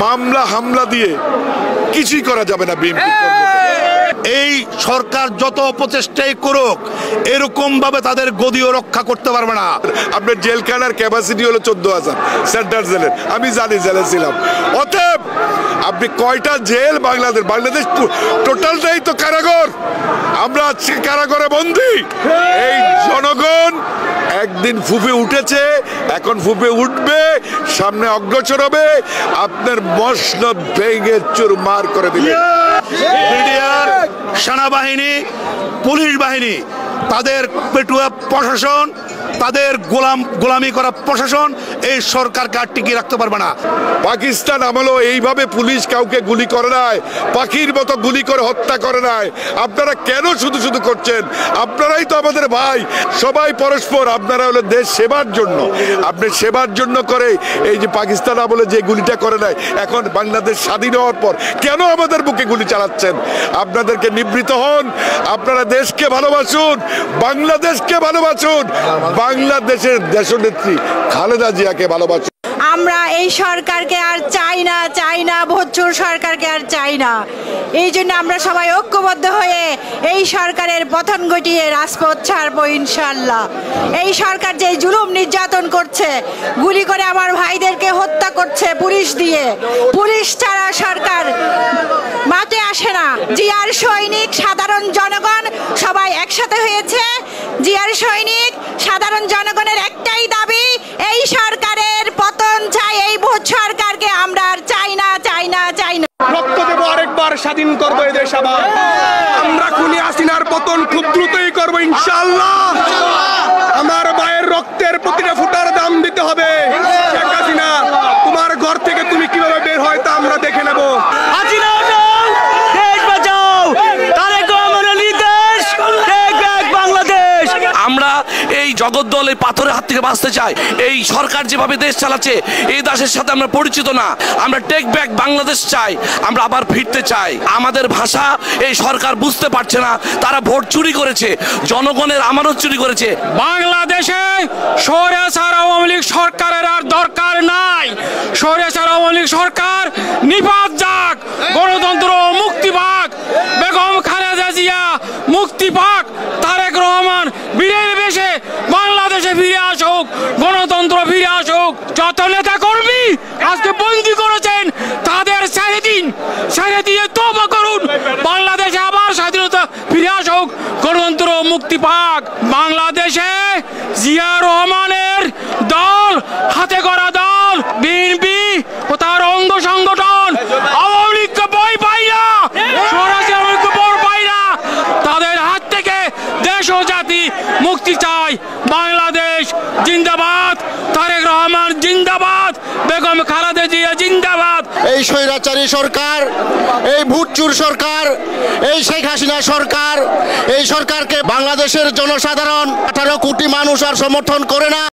মামলা হামলা দিয়ে কিছুই করা যাবে না। বিএনপি এই সরকার যত প্রচেষ্টাই করুক এরকম ভাবে তাদের গদিও রক্ষা করতে পারবে না। আপনার জেলখানার ক্যাপাসিটি হলো 14,000 সেন্ট্রাল জেলের, আমি জানি জেলে ছিলাম। অতএব আপনি কয়টা জেল বাংলাদেশ টোটালটাই তো কারাগার। আমরা আজকে কারাগারে বন্দী। এই জনগণ একদিন ফুফে উঠেছে, এখন ফুফে উঠবে, সামনে অগ্রসর হবে, আপনার মসনদ ভেঙে চুরমার করে দিবে। বিডিআর, সেনাবাহিনী, পুলিশ বাহিনী, তাদের পেটুয়া প্রশাসন, তাদের গোলামি করা প্রশাসন এই সরকারকে আর টিকিয়ে রাখতে পারবে না। পাকিস্তান আমলেও এইভাবে পুলিশ কাউকে গুলি করে নাই, পাখির মতো গুলি করে হত্যা করে নাই। আপনারা কেন শুধু শুধু করছেন? আপনারাই তো আমাদের ভাই, সবাই পরস্পর। আপনারা হলো দেশ সেবার জন্য, আপনি সেবার জন্য করে এই যে পাকিস্তান আমলে যে গুলিটা করে নাই, এখন বাংলাদেশ স্বাধীন হওয়ার পর কেন আমাদের বুকে গুলি চালাচ্ছেন? আপনাদেরকে নিবৃত হন, আপনারা দেশকে ভালোবাসুন, বাংলাদেশকে ভালোবাসুন, বাংলাদেশের দেশনেত্রী খালেদা জিয়াকে ভালোবাসুন। আমরা এই সরকারকে আর চাই না, ভোটচোর সরকারকে আর চাই না। এই জন্য আমরা সবাই ঐক্যবদ্ধ হয়ে এই সরকারের পতন ঘটিয়ে রাজপথ ছাড়বো ইনশাল্লাহ। এই সরকার যে জুলুম নির্যাতন করছে, গুলি করে আমার ভাইদেরকে হত্যা করছে পুলিশ দিয়ে, পুলিশ ছাড়া সরকার মাঠে আসে না। জিয়ার সৈনিক, সাধারণ জনগণ সবাই একসাথে হয়েছে। জিয়ার সৈনিক, সাধারণ জনগণের একটাই দাবি, এই সরকারের পতন চাই। এই ভোট সরকারকে আমরা আর চাই না। রক্ত দেব, আরেকবার স্বাধীন করবো এই দেশ আবার। আমরা খুনি হাসিনার পতন খুব দ্রুতই করবো ইনশাআল্লাহ। আমার মায়ের রক্তের প্রতিটা ফুটার দাম দিতে হবে। শেখ হাসিনা, তোমার ঘর থেকে তুমি কিভাবে বের হয় তা আমরা দেখে নেব। আমরা এই জগদ্দল এই পাথরের হাত থেকে বাঁচতে চাই। এই সরকার যেভাবে দেশ চালাচ্ছে এই দেশের সাথে আমরা পরিচিত না। আমরা টেক ব্যাক বাংলাদেশ চাই, আমরা আবার ফিরতে চাই। আমাদের ভাষা এই সরকার বুঝতে পারছে না। তারা ভোট চুরি করেছে, জনগণের আমানত চুরি করেছে। বাংলাদেশে স্বৈরাচার আওয়ামী লীগ সরকারের আর দরকার নাই। স্বৈরাচার আওয়ামী লীগ সরকার নিপাত যাক, গণতন্ত্র মুক্তি পাক, বেগম খালেদা জিয়া মুক্তি পাক, তারেক রহমান বীরের বেশে বাংলাদেশে ফিরে আসুক, গণতন্ত্র ফিরে আসুক। যত নেতা কর্মী আজকে বন্দী করেছেন তাদের ছেড়ে দিয়ে তওবা করুন। বাংলাদেশে আবার স্বাধীনতা ফিরে আসুক, গণতন্ত্র মুক্তি পাক। বাংলাদেশে জিয়া রহমানের দল, হাতে গড়া দল বিএনপি ও তার অঙ্গ সংগঠন আওয়ামী লীগকে ভয় পায় না, স্বৈরাচার আওয়ামী লীগকে ভয় পায় না। তাদের হাত থেকে দেশ ও জাতি মুক্তি চাই। বাংলাদেশ জিন্দাবাদ, তারেক রহমান জিন্দাবাদ, বেগম খালেদা জিয়া জিন্দাবাদ। এই স্বৈরাচারী সরকার, এই ভোটচোর সরকার, এই শেখ হাসিনা সরকার, এই সরকারকে বাংলাদেশের জনসাধারণ 18 কোটি মানুষ আর সমর্থন করে না।